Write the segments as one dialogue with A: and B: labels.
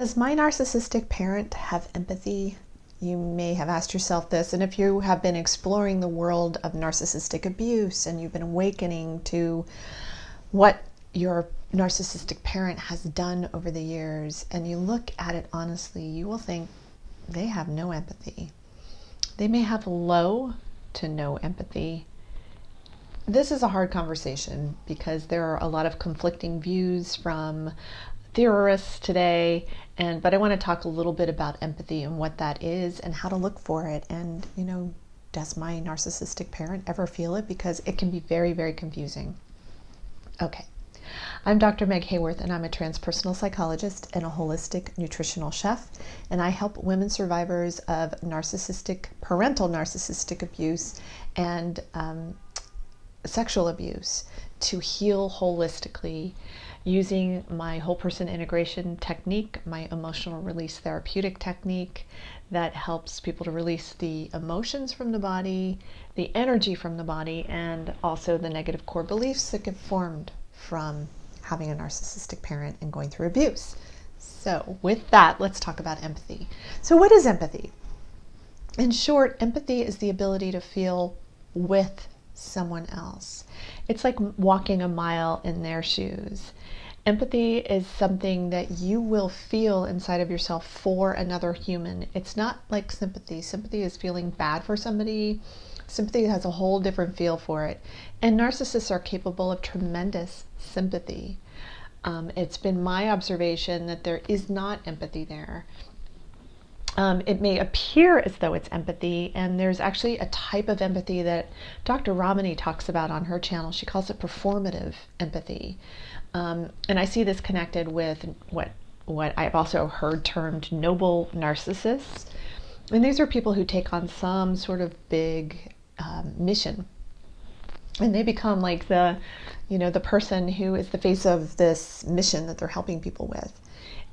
A: Does my narcissistic parent have empathy? You may have asked yourself this, and if you have been exploring the world of narcissistic abuse and you've been awakening to what your narcissistic parent has done over the years, and you look at it honestly, you will think they have no empathy. They may have low to no empathy. This is a hard conversation because there are a lot of conflicting views from theorists today, but I want to talk a little bit about empathy and what that is and how to look for it. And does my narcissistic parent ever feel it? Because it can be very, very confusing. Okay, I'm Dr. Meg Haworth, and I'm a transpersonal psychologist and a holistic nutritional chef, and I help women survivors of parental narcissistic abuse and sexual abuse to heal holistically using my whole person integration technique, my emotional release therapeutic technique that helps people to release the emotions from the body, the energy from the body, and also the negative core beliefs that get formed from having a narcissistic parent and going through abuse. So with that, let's talk about empathy. So what is empathy? In short, empathy is the ability to feel with someone else. It's like walking a mile in their shoes. Empathy is something that you will feel inside of yourself for another human. It's not like sympathy. Sympathy is feeling bad for somebody. Sympathy has a whole different feel for it. And narcissists are capable of tremendous sympathy. It's been my observation that there is not empathy there. It may appear as though it's empathy, and there's actually a type of empathy that Dr. Ramani talks about on her channel. She calls it performative empathy. And I see this connected with what I've also heard termed noble narcissists. And these are people who take on some sort of big mission. And they become like the person who is the face of this mission that they're helping people with.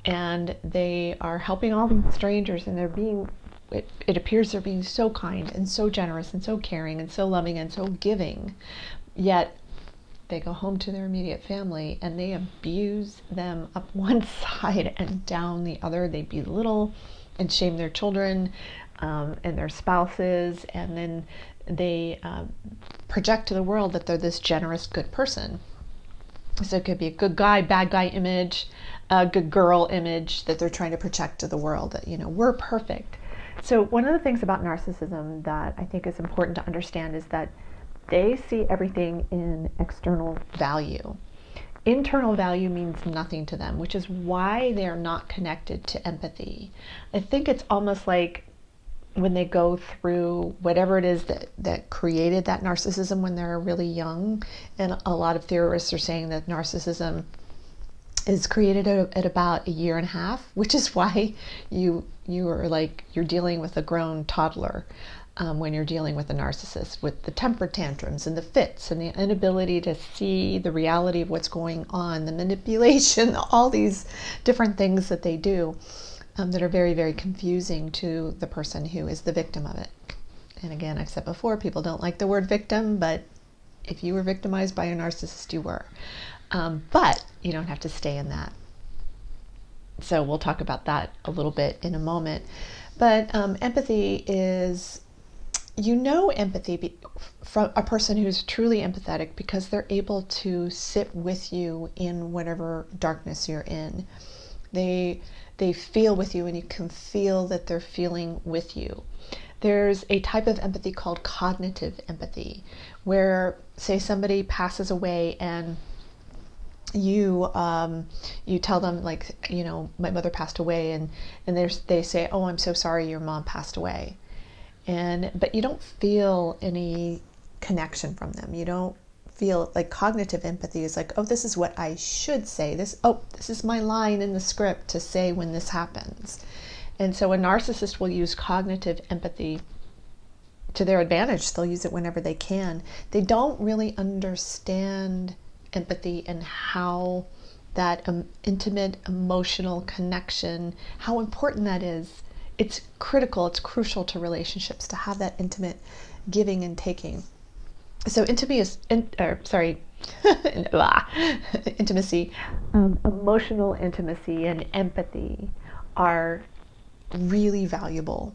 A: And they are helping all these strangers, and it appears they're being so kind and so generous and so caring and so loving and so giving. Yet they go home to their immediate family and they abuse them up one side and down the other. They belittle and shame their children and their spouses, and then they project to the world that they're this generous, good person. So it could be a good guy, bad guy image, a good girl image that they're trying to project to the world, that, we're perfect. So one of the things about narcissism that I think is important to understand is that they see everything in external value. Internal value means nothing to them, which is why they are not connected to empathy. I think it's almost like when they go through whatever it is that created that narcissism when they're really young, and a lot of theorists are saying that narcissism is created at about a year and a half, which is why you're dealing with a grown toddler when you're dealing with a narcissist, with the temper tantrums and the fits and the inability to see the reality of what's going on, the manipulation, all these different things that they do. That are very, very confusing to the person who is the victim of it. And again, I've said before, people don't like the word victim, but if you were victimized by a narcissist, you were. But you don't have to stay in that. So we'll talk about that a little bit in a moment. But empathy is, empathy from a person who's truly empathetic because they're able to sit with you in whatever darkness you're in. They feel with you, and you can feel that they're feeling with you. There's a type of empathy called cognitive empathy, where, say, somebody passes away and you tell them, like, my mother passed away, and they say, oh, I'm so sorry your mom passed away. But you don't feel any connection from them. You don't feel like cognitive empathy is like, oh, this is what I should say. This is my line in the script to say when this happens. And so a narcissist will use cognitive empathy to their advantage. They'll use it whenever they can. They don't really understand empathy and how that intimate emotional connection, how important that is. It's critical, it's crucial to relationships to have that intimate giving and taking. So intimacy, emotional intimacy and empathy are really valuable.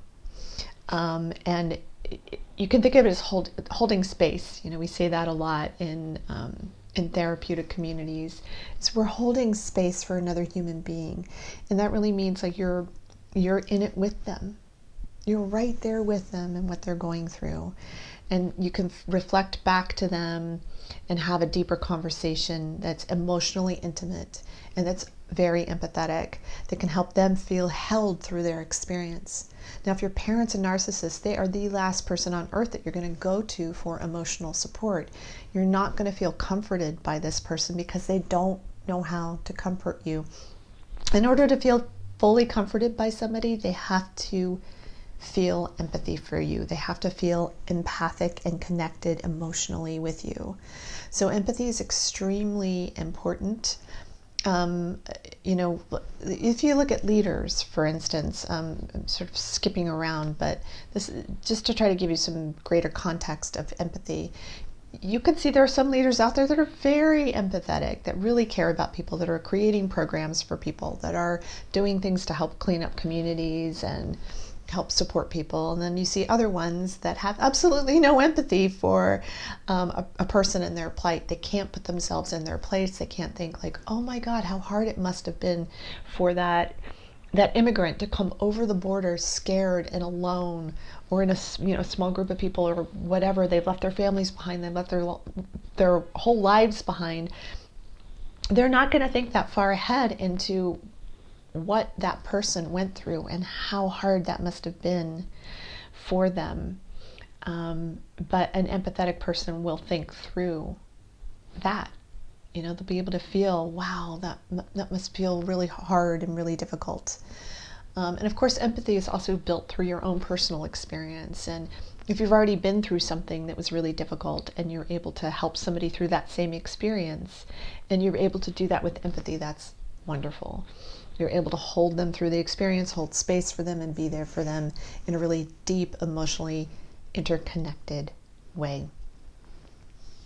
A: And you can think of it as holding space. We say that a lot in therapeutic communities. It's we're holding space for another human being, and that really means like you're in it with them. You're right there with them and what they're going through, and you can reflect back to them and have a deeper conversation that's emotionally intimate and that's very empathetic, that can help them feel held through their experience. Now, if your parent's a narcissist, they are the last person on earth that you're going to go to for emotional support. You're not going to feel comforted by this person because they don't know how to comfort you. In order to feel fully comforted by somebody, they have to feel empathy for you. They have to feel empathic and connected emotionally with you. So empathy is extremely important. If you look at leaders, for instance, I'm sort of skipping around, but this just to try to give you some greater context of empathy. You can see there are some leaders out there that are very empathetic, that really care about people, that are creating programs for people, that are doing things to help clean up communities and help support people. And then you see other ones that have absolutely no empathy for a person in their plight. They can't put themselves in their place. They can't think like, oh my God, how hard it must have been for that immigrant to come over the border scared and alone, or in a small group of people or whatever. They've left their families behind. They've left their whole lives behind. They're not going to think that far ahead into what that person went through and how hard that must have been for them. But an empathetic person will think through that. They'll be able to feel, wow, that must feel really hard and really difficult. And of course, empathy is also built through your own personal experience. And if you've already been through something that was really difficult and you're able to help somebody through that same experience, and you're able to do that with empathy, that's wonderful. You're able to hold them through the experience, hold space for them, and be there for them in a really deep, emotionally interconnected way.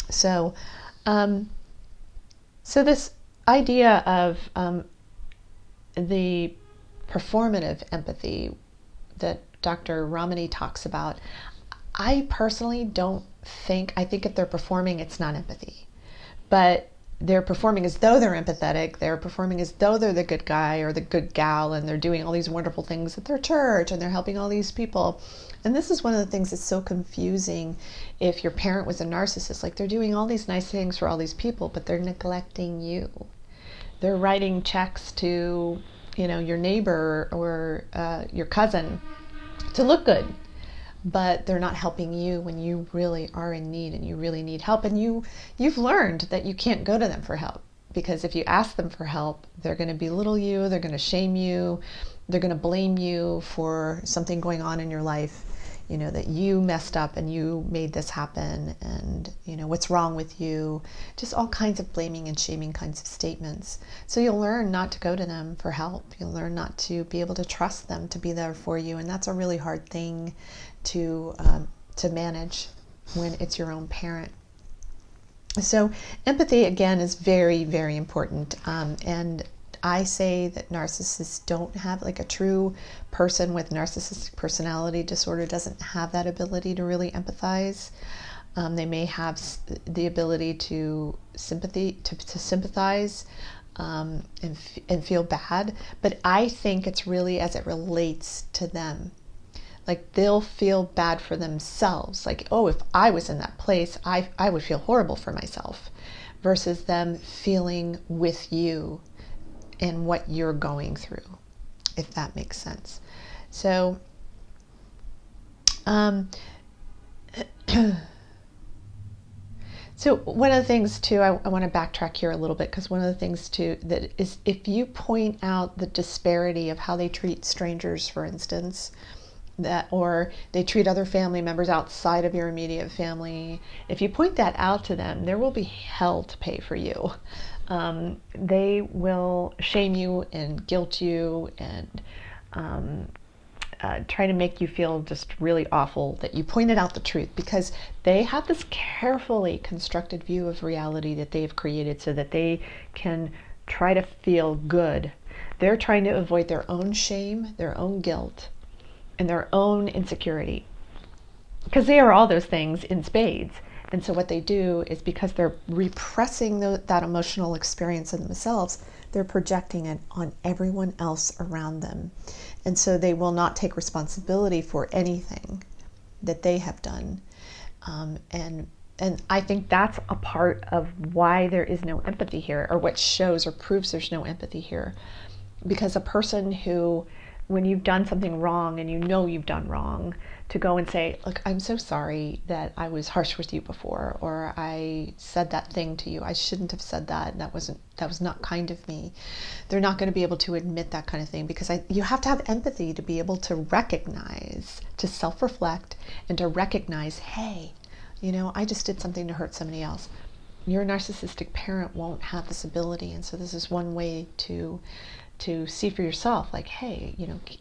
A: So this idea of the performative empathy that Dr. Ramani talks about, I personally don't think, I think if they're performing, it's not empathy. But they're performing as though they're empathetic. They're performing as though they're the good guy or the good gal, and they're doing all these wonderful things at their church, and they're helping all these people. And this is one of the things that's so confusing if your parent was a narcissist. Like, they're doing all these nice things for all these people, but they're neglecting you. They're writing checks to, your neighbor or your cousin to look good, but they're not helping you when you really are in need and you really need help. And you've learned that you can't go to them for help, because if you ask them for help, they're going to belittle you, they're going to shame you, they're going to blame you for something going on in your life, that you messed up and you made this happen, and what's wrong with you, just all kinds of blaming and shaming kinds of statements. So you'll learn not to go to them for help. You'll learn not to be able to trust them to be there for you, and that's a really hard thing to manage when it's your own parent. So empathy, again, is very, very important. And I say that narcissists don't have, like, a true person with narcissistic personality disorder doesn't have that ability to really empathize. They may have the ability to sympathize and feel bad, but I think it's really as it relates to them. Like, they'll feel bad for themselves. Like, oh, if I was in that place, I would feel horrible for myself, versus them feeling with you and what you're going through, if that makes sense. So, so one of the things too, I want to backtrack here a little bit, because one of the things too that is, if you point out the disparity of how they treat strangers, for instance, or they treat other family members outside of your immediate family, if you point that out to them, there will be hell to pay for you. They will shame you and guilt you and try to make you feel just really awful that you pointed out the truth, because they have this carefully constructed view of reality that they've created so that they can try to feel good They're trying to avoid their own shame, their own guilt, and their own insecurity, because they are all those things in spades. And so what they do is, because they're repressing that emotional experience in themselves, they're projecting it on everyone else around them. And so they will not take responsibility for anything that they have done. And I think that's a part of why there is no empathy here, or what shows or proves there's no empathy here. Because a person who, when you've done something wrong and you know you've done wrong, to go and say, look, I'm so sorry that I was harsh with you before, or I said that thing to you, I shouldn't have said that, that was not kind of me. They're not going to be able to admit that kind of thing, because you have to have empathy to be able to recognize, to self-reflect, and to recognize, hey, I just did something to hurt somebody else. Your narcissistic parent won't have this ability, and so this is one way to see for yourself, like, hey,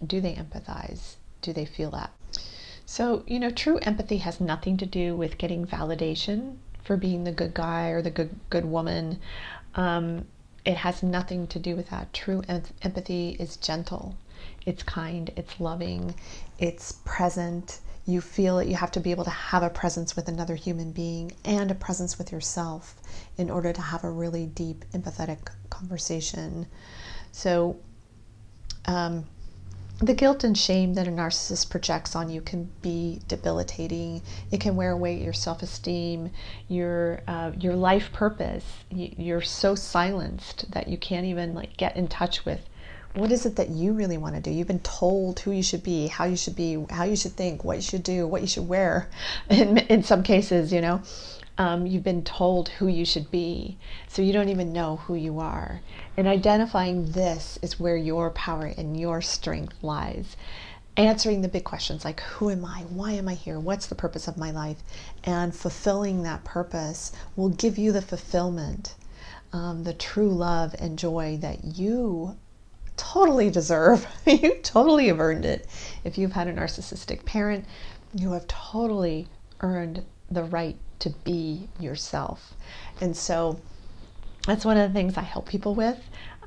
A: do they empathize? Do they feel that? So, true empathy has nothing to do with getting validation for being the good guy or the good woman. It has nothing to do with that. True empathy is gentle, it's kind, it's loving, it's present. You feel that you have to be able to have a presence with another human being and a presence with yourself in order to have a really deep, empathetic conversation. So, the guilt and shame that a narcissist projects on you can be debilitating. It can wear away your self-esteem, your life purpose. You're so silenced that you can't even get in touch with what is it that you really want to do. You've been told who you should be, how you should think, what you should do, what you should wear. In some cases, you've been told who you should be, so you don't even know who you are. And identifying this is where your power and your strength lies. Answering the big questions like, who am I? Why am I here? What's the purpose of my life? And fulfilling that purpose will give you the fulfillment, the true love and joy that you totally deserve. You totally have earned it. If you've had a narcissistic parent, you have totally earned the right to be yourself. And so that's one of the things I help people with.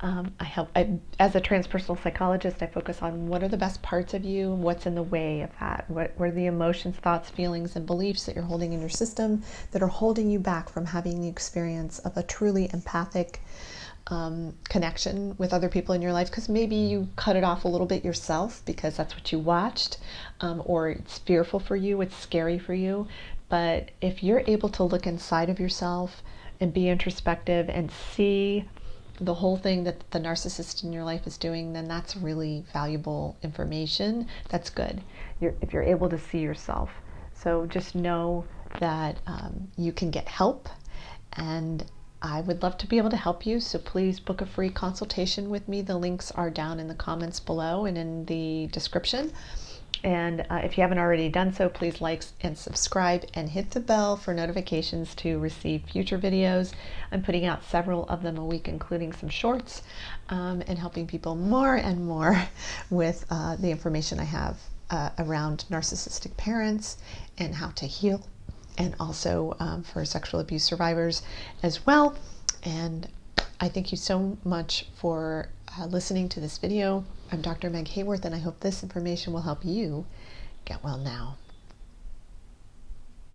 A: As a transpersonal psychologist, I focus on what are the best parts of you, what's in the way of that, what are the emotions, thoughts, feelings, and beliefs that you're holding in your system that are holding you back from having the experience of a truly empathic connection with other people in your life, because maybe you cut it off a little bit yourself because that's what you watched, or it's fearful for you, it's scary for you. But if you're able to look inside of yourself and be introspective and see the whole thing that the narcissist in your life is doing, then that's really valuable information. That's good if you're able to see yourself. So just know that you can get help, and I would love to be able to help you. So please book a free consultation with me. The links are down in the comments below and in the description. And if you haven't already done so, please like and subscribe and hit the bell for notifications to receive future videos. I'm putting out several of them a week, including some shorts, and helping people more and more with the information I have around narcissistic parents and how to heal, and also for sexual abuse survivors as well. And I thank you so much for listening to this video. I'm Dr. Meg Haworth, and I hope this information will help you get well now.